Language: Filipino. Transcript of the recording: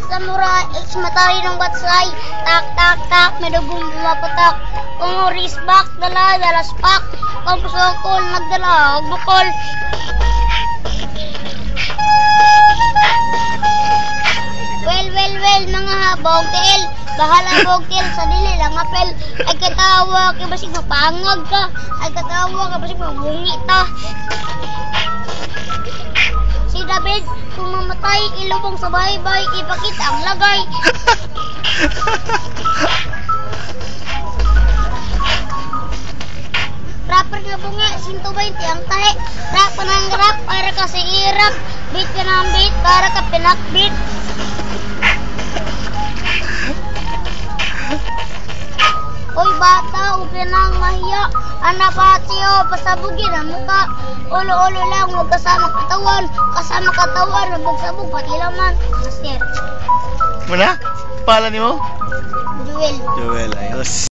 samurai, matari ng batsay. Tak, tak, tak, may dugong bumapatak. Kung risbak, dala, dalaspak. Kung pusokol, nagdala, bukol. Well, mga bogtel. Bahala bogtel, sa dili lang apel. Ay katawa, kaya basig mapangag ka. Ay katawa, kaya basig mabungi ta. Si David, kung mamatay, ilubong sa bahay-bahay, ipakita ang lagay. Rapper nga bunga, 120 ang tahe. Rap ka ng rap, para ka sa irap. Beat ka ng beat, para ka pinakbeat. Uy bata, huwag ka nang mahiya. Anak patio, pasabugin ang muka. Ulo-ulo lang, huwag kasama katawan. Kasama katawan, nabog-sabog, pati laman. Master. Muna? Pala ni mo? Joel. Joel, ayos.